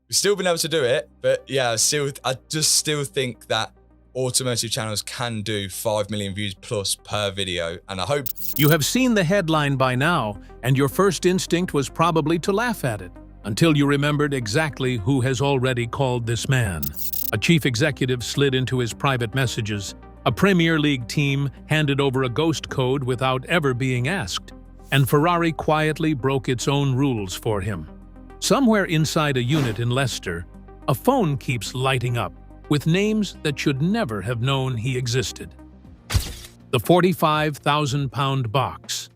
We've still been able to do it, but yeah, I just still think that automotive channels can do 5 million views plus per video, and I hope... You have seen the headline by now, and your first instinct was probably to laugh at it, until you remembered exactly who has already called this man. A chief executive slid into his private messages. A Premier League team handed over a ghost code without ever being asked, and Ferrari quietly broke its own rules for him. Somewhere inside a unit in Leicester, a phone keeps lighting up with names that should never have known he existed. The 45,000-pound box.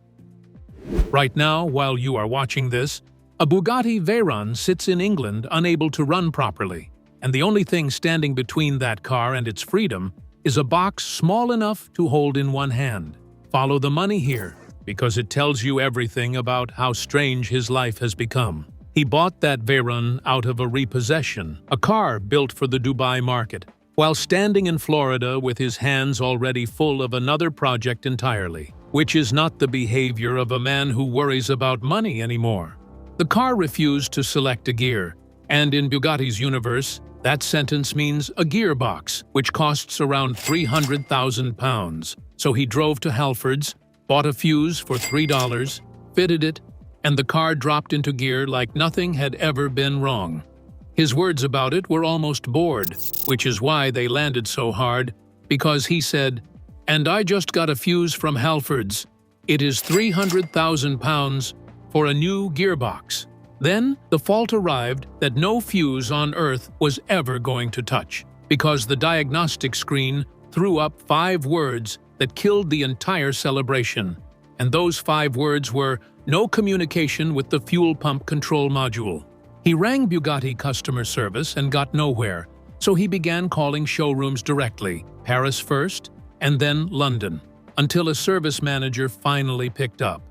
Right now, while you are watching this, a Bugatti Veyron sits in England unable to run properly, and the only thing standing between that car and its freedom is a box small enough to hold in one hand. Follow the money here, because it tells you everything about how strange his life has become. He bought that Veyron out of a repossession, a car built for the Dubai market, while standing in Florida with his hands already full of another project entirely, which is not the behavior of a man who worries about money anymore. The car refused to select a gear, and in Bugatti's universe, that sentence means a gearbox, which costs around £300,000. So he drove to Halfords, bought a fuse for $3, fitted it, and the car dropped into gear like nothing had ever been wrong. His words about it were almost bored, which is why they landed so hard, because he said, "And I just got a fuse from Halfords. It is £300,000 for a new gearbox." Then the fault arrived that no fuse on Earth was ever going to touch, because the diagnostic screen threw up 5 words that killed the entire celebration. And those 5 words were, "No communication with the fuel pump control module." He rang Bugatti customer service and got nowhere, so he began calling showrooms directly, Paris first, and then London, until a service manager finally picked up.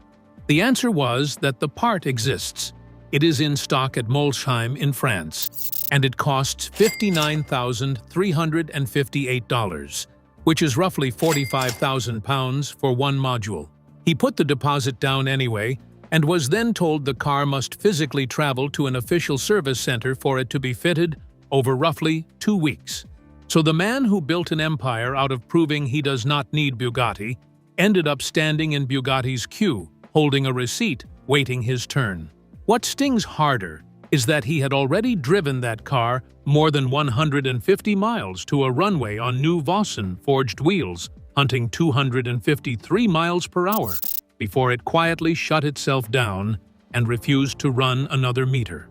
The answer was that the part exists. It is in stock at Molsheim in France, and it costs $59,358, which is roughly £45,000 for one module. He put the deposit down anyway, and was then told the car must physically travel to an official service center for it to be fitted over roughly 2 weeks. So the man who built an empire out of proving he does not need Bugatti ended up standing in Bugatti's queue, holding a receipt, waiting his turn. What stings harder is that he had already driven that car more than 150 miles to a runway on new Vossen forged wheels, hunting 253 miles per hour, before it quietly shut itself down and refused to run another meter.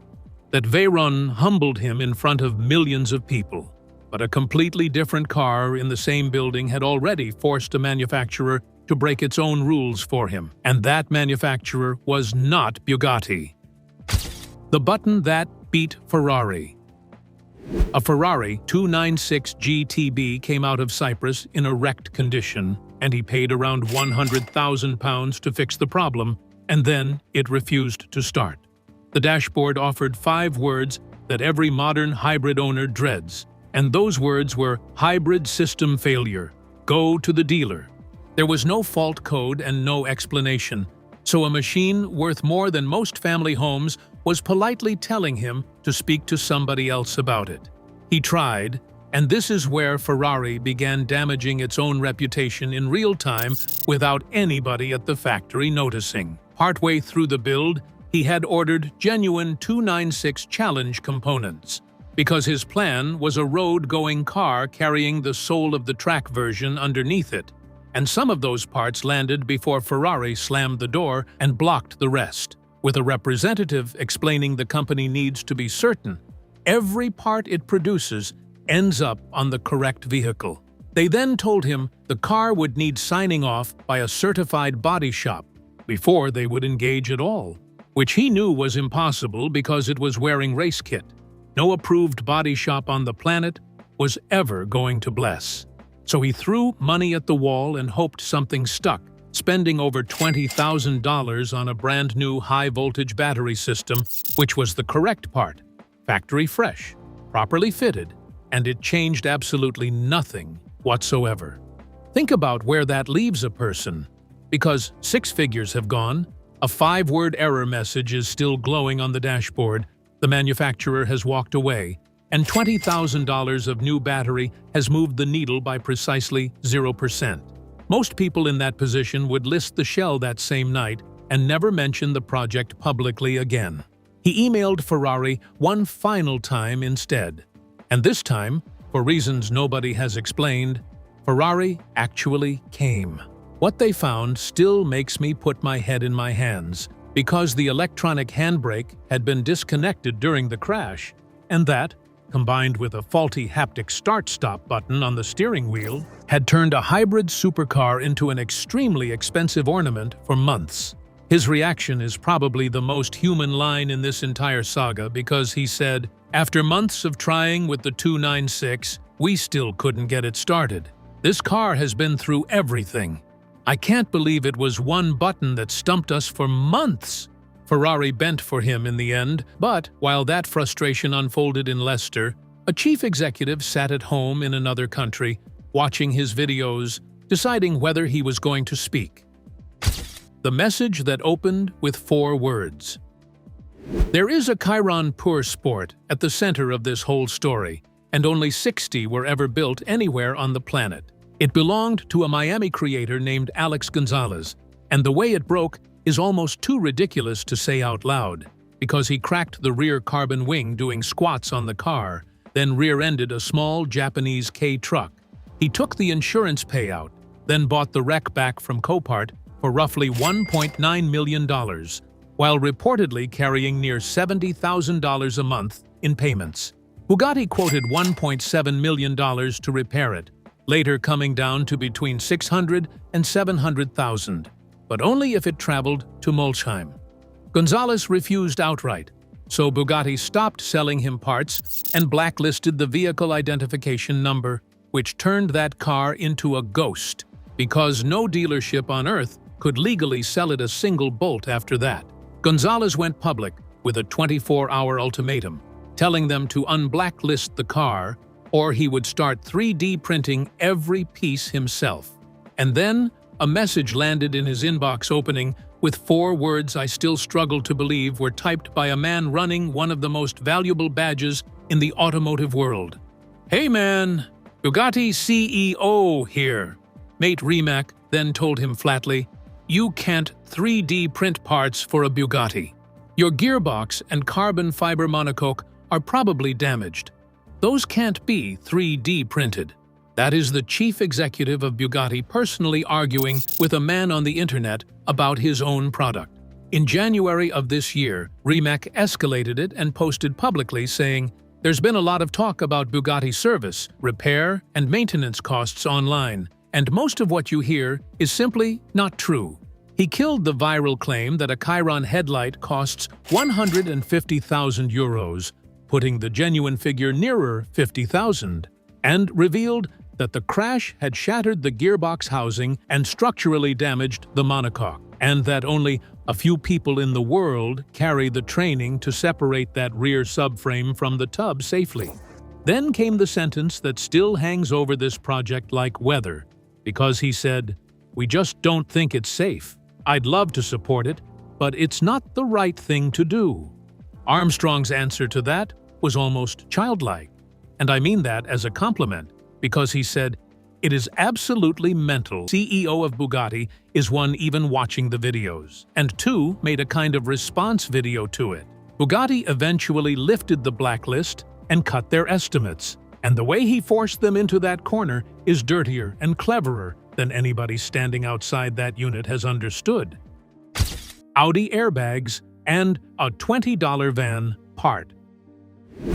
That Veyron humbled him in front of millions of people, but a completely different car in the same building had already forced a manufacturer to break its own rules for him, and that manufacturer was not Bugatti. The button that beat Ferrari. A Ferrari 296 GTB came out of Cyprus in a wrecked condition, and he paid around £100,000 to fix the problem, and then it refused to start. The dashboard offered 5 words that every modern hybrid owner dreads, and those words were hybrid system failure, go to the dealer. There was no fault code and no explanation, so a machine worth more than most family homes was politely telling him to speak to somebody else about it. He tried, and this is where Ferrari began damaging its own reputation in real time without anybody at the factory noticing. Partway through the build, he had ordered genuine 296 Challenge components, because his plan was a road-going car carrying the soul of the track version underneath it, and some of those parts landed before Ferrari slammed the door and blocked the rest, with a representative explaining the company needs to be certain every part it produces ends up on the correct vehicle. They then told him the car would need signing off by a certified body shop before they would engage at all, which he knew was impossible because it was wearing race kit. No approved body shop on the planet was ever going to bless. So he threw money at the wall and hoped something stuck, spending over $20,000 on a brand new high-voltage battery system, which was the correct part, factory fresh, properly fitted, and it changed absolutely nothing whatsoever. Think about where that leaves a person, because 6 figures have gone, a 5-word error message is still glowing on the dashboard, The manufacturer has walked away, and $20,000 of new battery has moved the needle by precisely 0%. Most people in that position would list the shell that same night and never mention the project publicly again. He emailed Ferrari one final time instead. And this time, for reasons nobody has explained, Ferrari actually came. What they found still makes me put my head in my hands, because the electronic handbrake had been disconnected during the crash, and that, combined with a faulty haptic start-stop button on the steering wheel, had turned a hybrid supercar into an extremely expensive ornament for months. His reaction is probably the most human line in this entire saga because he said, "After months of trying with the 296, we still couldn't get it started. This car has been through everything. I can't believe it was one button that stumped us for months." Ferrari bent for him in the end, but while that frustration unfolded in Leicester, a chief executive sat at home in another country, watching his videos, deciding whether he was going to speak. The message that opened with 4 words. There is a Chiron pur sport at the center of this whole story, and only 60 were ever built anywhere on the planet. It belonged to a Miami creator named Alex Gonzalez, and the way it broke is almost too ridiculous to say out loud, because he cracked the rear carbon wing doing squats on the car, then rear-ended a small Japanese K truck. He took the insurance payout, then bought the wreck back from Copart for roughly $1.9 million, while reportedly carrying near $70,000 a month in payments. Bugatti quoted $1.7 million to repair it, later coming down to between $600,000 and $700,000. But only if it traveled to Molsheim. Gonzalez refused outright, so Bugatti stopped selling him parts and blacklisted the vehicle identification number, which turned that car into a ghost, because no dealership on Earth could legally sell it a single bolt after that. Gonzalez went public with a 24-hour ultimatum, telling them to unblacklist the car or he would start 3D printing every piece himself. And then, a message landed in his inbox opening with 4 words I still struggle to believe were typed by a man running one of the most valuable badges in the automotive world. "Hey man, Bugatti CEO here." Mate Rimac then told him flatly, "You can't 3D print parts for a Bugatti. Your gearbox and carbon fiber monocoque are probably damaged. Those can't be 3D printed." That is the chief executive of Bugatti personally arguing with a man on the internet about his own product. In January of this year, Rimac escalated it and posted publicly saying, "There's been a lot of talk about Bugatti service, repair, and maintenance costs online, and most of what you hear is simply not true." He killed the viral claim that a Chiron headlight costs €150,000, putting the genuine figure nearer 50,000, and revealed that the crash had shattered the gearbox housing and structurally damaged the monocoque, and that only a few people in the world carry the training to separate that rear subframe from the tub safely. Then came the sentence that still hangs over this project like weather, because he said, "We just don't think it's safe. I'd love to support it, but it's not the right thing to do." Armstrong's answer to that was almost childlike, and I mean that as a compliment, because he said, "It is absolutely mental." CEO of Bugatti is one even watching the videos, and 2 made a kind of response video to it. Bugatti eventually lifted the blacklist and cut their estimates, and the way he forced them into that corner is dirtier and cleverer than anybody standing outside that unit has understood. Audi airbags and a $20 van part.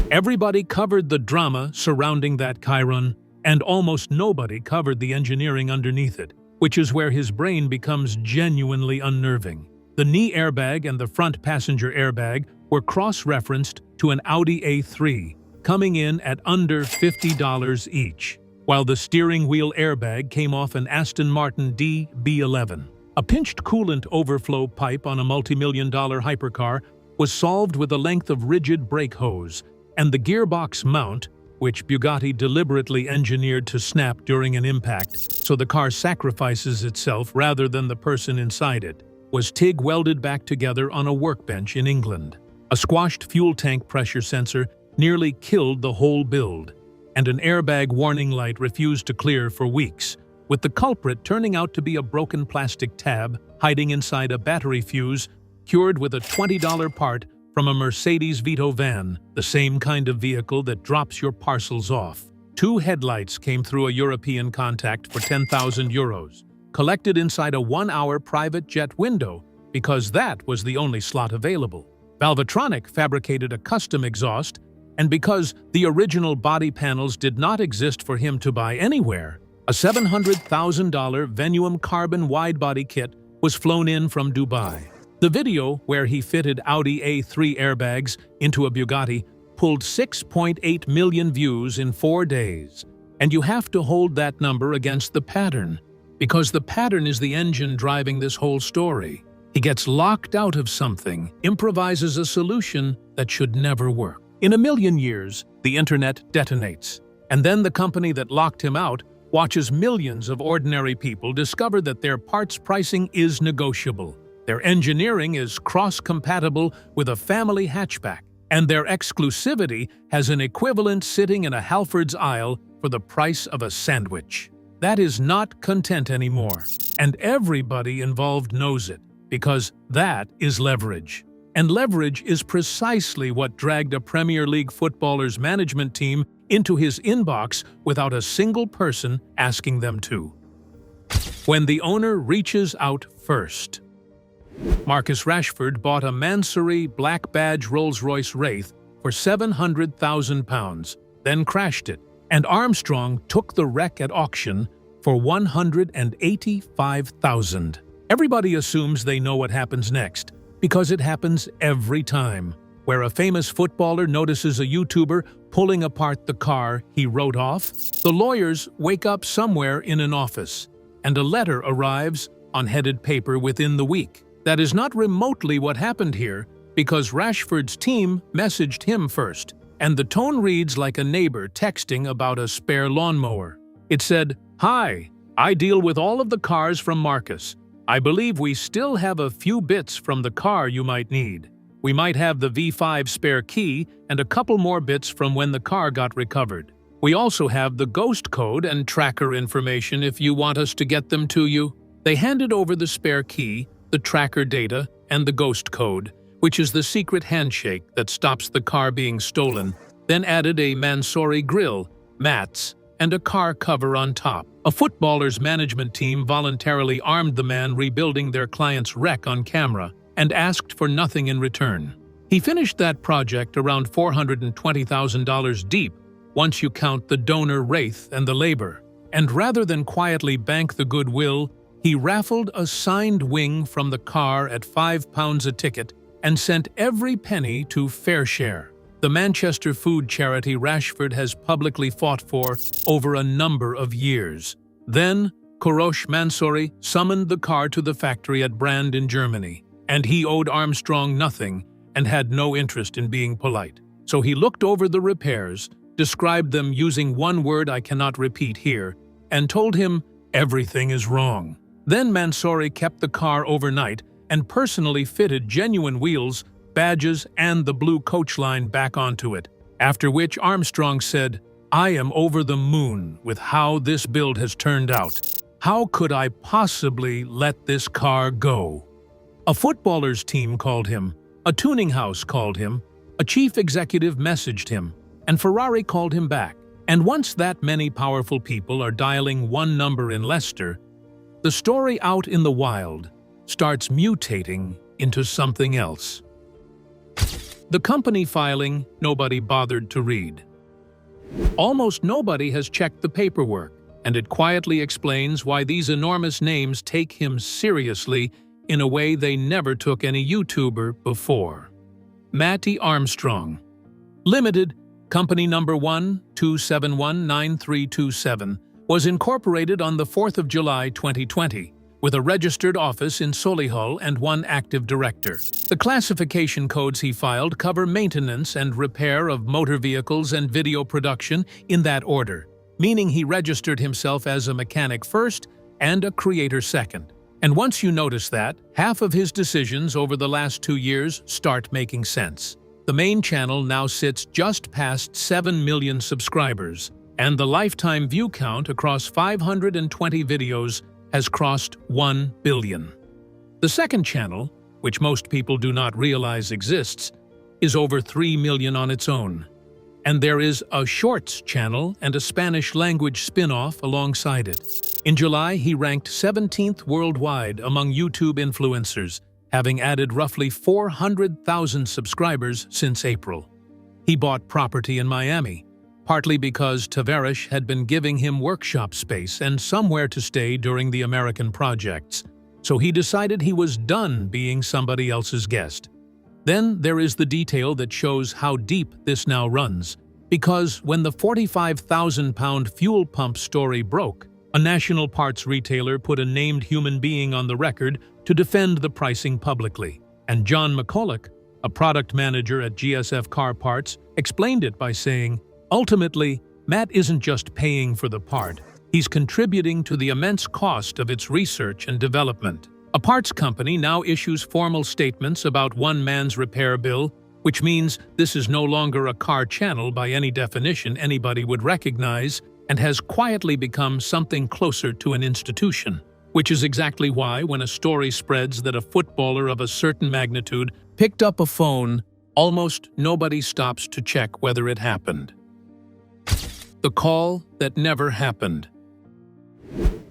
Everybody covered the drama surrounding that Chiron, and almost nobody covered the engineering underneath it, which is where his brain becomes genuinely unnerving. The knee airbag and the front passenger airbag were cross-referenced to an Audi A3, coming in at under $50 each, while the steering wheel airbag came off an Aston Martin DB11. A pinched coolant overflow pipe on a multi-million-dollar hypercar was solved with a length of rigid brake hose, and the gearbox mount, which Bugatti deliberately engineered to snap during an impact so the car sacrifices itself rather than the person inside it, was TIG welded back together on a workbench in England. A squashed fuel tank pressure sensor nearly killed the whole build, and an airbag warning light refused to clear for weeks, with the culprit turning out to be a broken plastic tab hiding inside a battery fuse cured with a $20 part from a Mercedes Vito van, the same kind of vehicle that drops your parcels off. 2 headlights came through a European contact for €10,000, collected inside a 1-hour private jet window because that was the only slot available. Valvetronic fabricated a custom exhaust, and because the original body panels did not exist for him to buy anywhere, a $700,000 Venuum carbon wide-body kit was flown in from Dubai. The video, where he fitted Audi A3 airbags into a Bugatti, pulled 6.8 million views in 4 days. And you have to hold that number against the pattern, because the pattern is the engine driving this whole story. He gets locked out of something, improvises a solution that should never work. In a million years, the internet detonates, and then the company that locked him out watches millions of ordinary people discover that their parts pricing is negotiable, their engineering is cross-compatible with a family hatchback, and their exclusivity has an equivalent sitting in a Halford's aisle for the price of a sandwich. That is not content anymore, and everybody involved knows it, because that is leverage. And leverage is precisely what dragged a Premier League footballer's management team into his inbox without a single person asking them to. When the owner reaches out first. Marcus Rashford bought a Mansory Black Badge Rolls-Royce Wraith for £700,000, then crashed it, and Armstrong took the wreck at auction for $185,000. Everybody assumes they know what happens next, because it happens every time, where a famous footballer notices a YouTuber pulling apart the car he wrote off. The lawyers wake up somewhere in an office, and a letter arrives on headed paper within the week. That is not remotely what happened here, because Rashford's team messaged him first, and the tone reads like a neighbor texting about a spare lawnmower. It said, "Hi, I deal with all of the cars from Marcus. I believe we still have a few bits from the car you might need. We might have the V5 spare key and a couple more bits from when the car got recovered. We also have the ghost code and tracker information if you want us to get them to you." They handed over the spare key, the tracker data, and the ghost code, which is the secret handshake that stops the car being stolen, then added a Mansory grill, mats, and a car cover on top. A footballer's management team voluntarily armed the man rebuilding their client's wreck on camera and asked for nothing in return. He finished that project around $420,000 deep once you count the donor wraith and the labor. And rather than quietly bank the goodwill, he raffled a signed wing from the car at £5 a ticket and sent every penny to Fairshare, the Manchester food charity Rashford has publicly fought for over a number of years. Then, Kourosh Mansory summoned the car to the factory at Brand in Germany, and he owed Armstrong nothing and had no interest in being polite. So he looked over the repairs, described them using one word I cannot repeat here, and told him everything is wrong. Then Mansory kept the car overnight and personally fitted genuine wheels, badges, and the blue coach line back onto it, after which Armstrong said, "I am over the moon with how this build has turned out. How could I possibly let this car go?" A footballer's team called him, a tuning house called him, a chief executive messaged him, and Ferrari called him back. And once that many powerful people are dialing one number in Leicester, the story out in the wild starts mutating into something else. The company filing nobody bothered to read. Almost nobody has checked the paperwork, and it quietly explains why these enormous names take him seriously in a way they never took any YouTuber before. Mat Armstrong. Limited, company number 12719327, was incorporated on the 4th of July 2020, with a registered office in Solihull and one active director. The classification codes he filed cover maintenance and repair of motor vehicles and video production in that order, meaning he registered himself as a mechanic first and a creator second. And once you notice that, half of his decisions over the last 2 years start making sense. The main channel now sits just past 7 million subscribers, and the lifetime view count across 520 videos has crossed 1 billion. The second channel, which most people do not realize exists, is over 3 million on its own. And there is a Shorts channel and a Spanish-language spin-off alongside it. In July, he ranked 17th worldwide among YouTube influencers, having added roughly 400,000 subscribers since April. He bought property in Miami, partly because Tavares had been giving him workshop space and somewhere to stay during the American projects, so he decided he was done being somebody else's guest. Then there is the detail that shows how deep this now runs, because when the 45,000-pound fuel pump story broke, a national parts retailer put a named human being on the record to defend the pricing publicly, and John McCulloch, a product manager at GSF Car Parts, explained it by saying, "Ultimately, Matt isn't just paying for the part, he's contributing to the immense cost of its research and development." A parts company now issues formal statements about one man's repair bill, which means this is no longer a car channel by any definition anybody would recognize, and has quietly become something closer to an institution. Which is exactly why, when a story spreads that a footballer of a certain magnitude picked up a phone, almost nobody stops to check whether it happened. The call that never happened.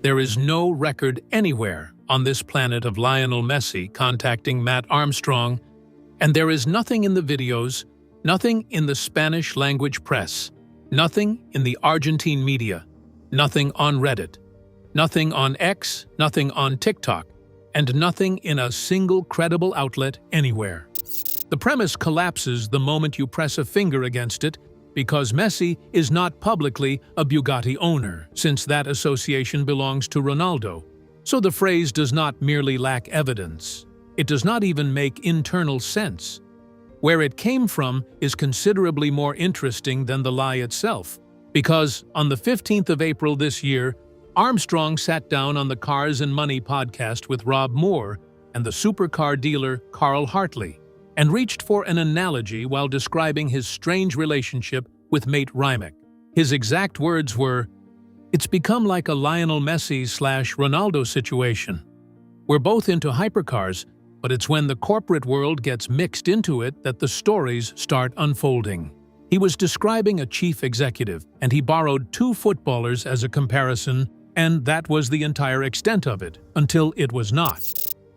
There is no record anywhere on this planet of Lionel Messi contacting Mat Armstrong, and there is nothing in the videos, nothing in the Spanish-language press, nothing in the Argentine media, nothing on Reddit, nothing on X, nothing on TikTok, and nothing in a single credible outlet anywhere. The premise collapses the moment you press a finger against it, because Messi is not publicly a Bugatti owner, since that association belongs to Ronaldo. So the phrase does not merely lack evidence, it does not even make internal sense. Where it came from is considerably more interesting than the lie itself, because on the 15th of April this year, Armstrong sat down on the Cars and Money podcast with Rob Moore and the supercar dealer Carl Hartley, and reached for an analogy while describing his strange relationship with mate Rimac. His exact words were, "It's become like a Lionel Messi/Ronaldo situation. We're both into hypercars, but it's when the corporate world gets mixed into it that the stories start unfolding." He was describing a chief executive, and he borrowed 2 footballers as a comparison, and that was the entire extent of it, until it was not.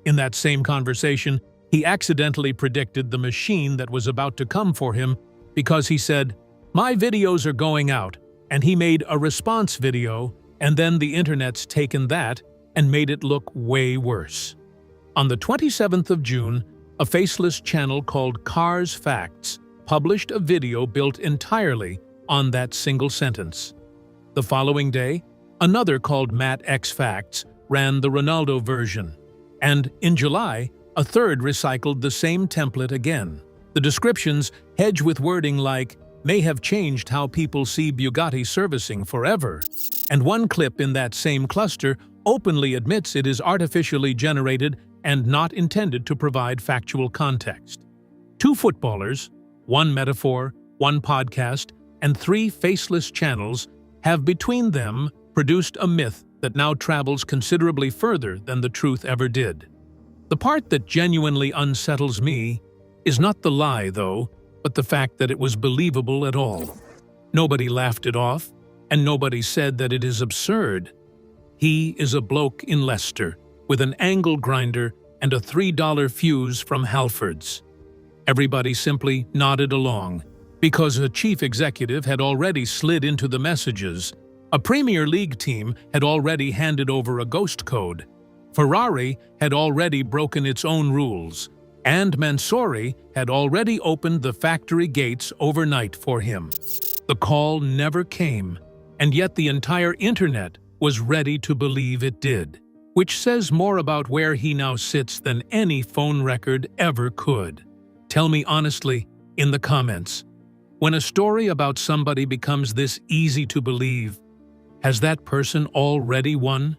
In that same conversation, he accidentally predicted the machine that was about to come for him because he said, "My videos are going out," and he made a response video, and then the internet's taken that and made it look way worse. On the 27th of June, a faceless channel called Cars Facts published a video built entirely on that single sentence. The following day, another called Matt X Facts ran the Ronaldo version, and in July, a third recycled the same template again. The descriptions hedge with wording like, "may have changed how people see Bugatti servicing forever," and one clip in that same cluster openly admits it is artificially generated and not intended to provide factual context. 2 footballers, 1 metaphor, 1 podcast, and 3 faceless channels have between them produced a myth that now travels considerably further than the truth ever did. The part that genuinely unsettles me is not the lie, though, but the fact that it was believable at all. Nobody laughed it off, and nobody said that it is absurd. He is a bloke in Leicester, with an angle grinder and a $3 fuse from Halfords. Everybody simply nodded along, because a chief executive had already slid into the messages. A Premier League team had already handed over a ghost code. Ferrari had already broken its own rules, and Mansouri had already opened the factory gates overnight for him. The call never came, and yet the entire internet was ready to believe it did, which says more about where he now sits than any phone record ever could. Tell me honestly, in the comments, when a story about somebody becomes this easy to believe, has that person already won?